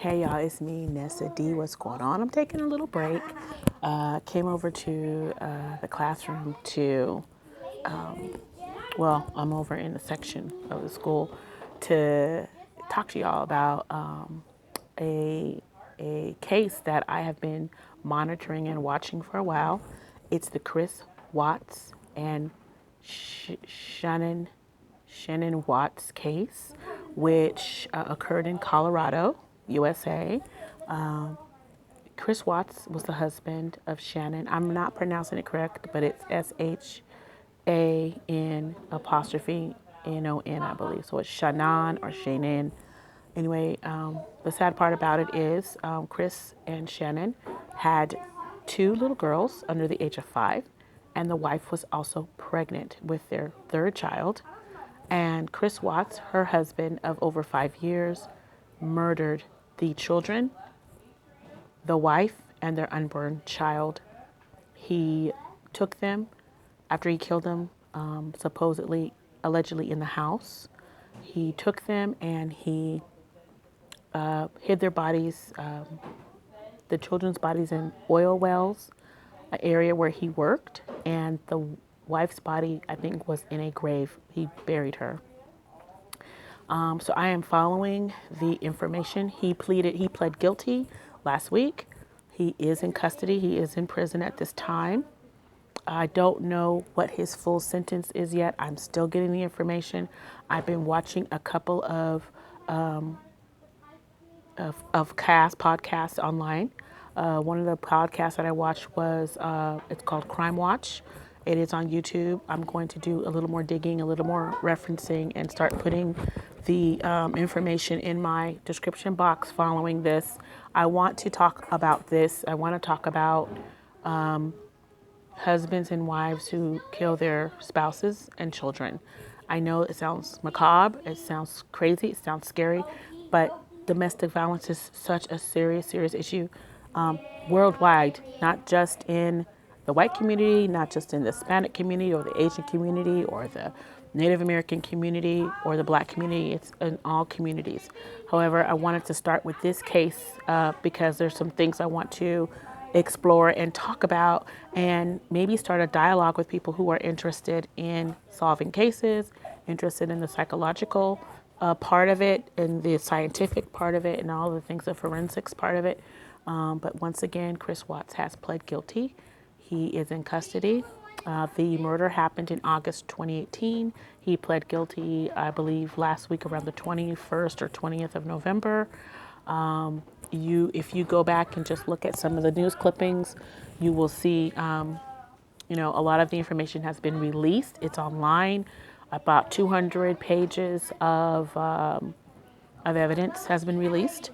Hey y'all, it's me, Nessa D. What's going on? I'm taking a little break. Came over to the classroom to, I'm over in the section of the school to talk to y'all about a, a case that I have been monitoring and watching for a while. It's the Chris Watts and Sha'nnon Watts case, which occurred in Colorado, USA. Chris Watts was the husband of Sha'nnon. I'm not pronouncing it correct, but it's Shan apostrophe N-O-N, I believe. So it's Sha'nnon or Sha'nnon. Anyway, the sad part about it is Chris and Sha'nnon had two little girls under the age of 5, and the wife was also pregnant with their third child. And Chris Watts, her husband of over 5 years, murdered the children, the wife, and their unborn child. He took them after he killed them, allegedly in the house. He took them and he hid their bodies, the children's bodies, in oil wells, an area where he worked, and the wife's body, I think, was in a grave. He buried her. So I am following the information. He pled guilty last week. He is in custody. He is in prison at this time. I don't know what his full sentence is yet. I'm still getting the information. I've been watching a couple of podcasts online. One of the podcasts that I watched was it's called Crime Watch. It is on YouTube. I'm going to do a little more digging, a little more referencing, and start putting the information in my description box following this. I want to talk about this. I want to talk about husbands and wives who kill their spouses and children. I know it sounds macabre, it sounds crazy, it sounds scary, but domestic violence is such a serious, serious issue worldwide, not just in the white community, not just in the Hispanic community or the Asian community or the Native American community or the Black community. It's in all communities. However, I wanted to start with this case because there's some things I want to explore and talk about, and maybe start a dialogue with people who are interested in solving cases, interested in the psychological part of it and the scientific part of it and all the things, the forensics part of it. But once again, Chris Watts has pled guilty. He is in custody. The murder happened in August 2018. He pled guilty, I believe, last week around the 21st or 20th of November. If you go back and just look at some of the news clippings, you will see, a lot of the information has been released. It's online. About 200 pages of evidence has been released,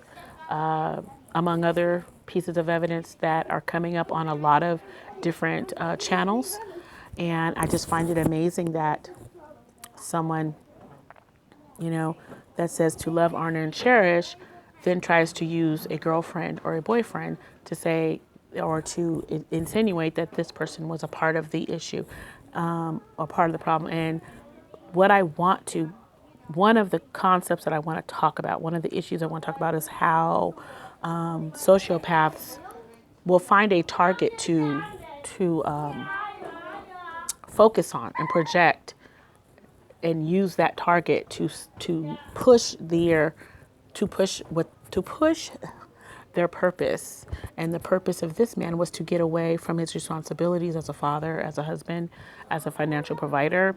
among other pieces of evidence that are coming up on a lot of different channels. And I just find it amazing that someone, that says to love, honor, and cherish, then tries to use a girlfriend or a boyfriend to say or to insinuate that this person was a part of the issue or part of the problem. And one of the concepts that I want to talk about, one of the issues I want to talk about is how sociopaths will find a target to focus on and project and use that target to push their purpose. And the purpose of this man was to get away from his responsibilities as a father, as a husband, as a financial provider.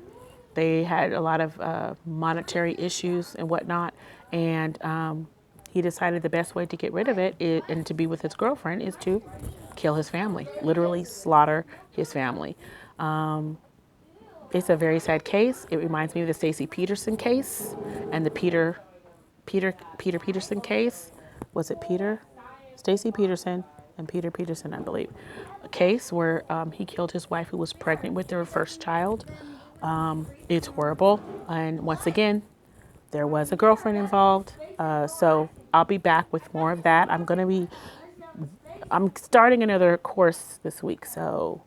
They had a lot of monetary issues and whatnot, and he decided the best way to get rid of it and to be with his girlfriend is to kill his family, literally slaughter his family. It's a very sad case. It reminds me of the Stacy Peterson case and the Peter Peterson case. Was it Peter? Stacy Peterson and Peter Peterson, I believe. A case where he killed his wife who was pregnant with their first child. It's horrible. And once again, there was a girlfriend involved. So I'll be back with more of that. I'm starting another course this week, so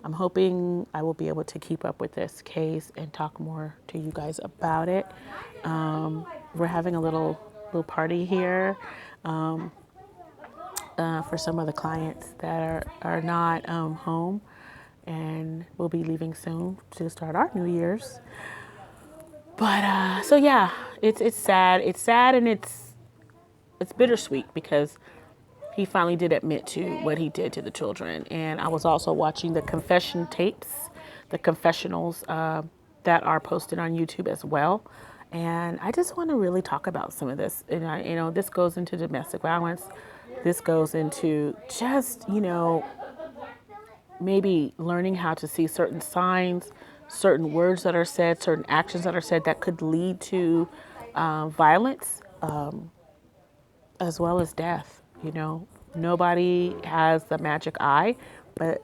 I'm hoping I will be able to keep up with this case and talk more to you guys about it. We're having a little little party here for some of the clients that are not home, and we'll be leaving soon to start our New Year's. But so yeah, it's sad. It's sad and it's bittersweet because he finally did admit to what he did to the children. And I was also watching the confession tapes, the confessionals that are posted on YouTube as well. And I just want to really talk about some of this. And this goes into domestic violence. This goes into just, maybe learning how to see certain signs, certain words that are said, certain actions that are said that could lead to violence as well as death. Nobody has the magic eye, but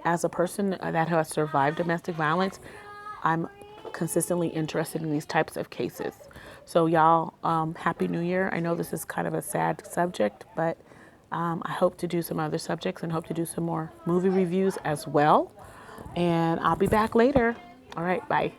as a person that has survived domestic violence, I'm consistently interested in these types of cases. So y'all, Happy New Year. I know this is kind of a sad subject, but I hope to do some other subjects and hope to do some more movie reviews as well. And I'll be back later. All right, bye.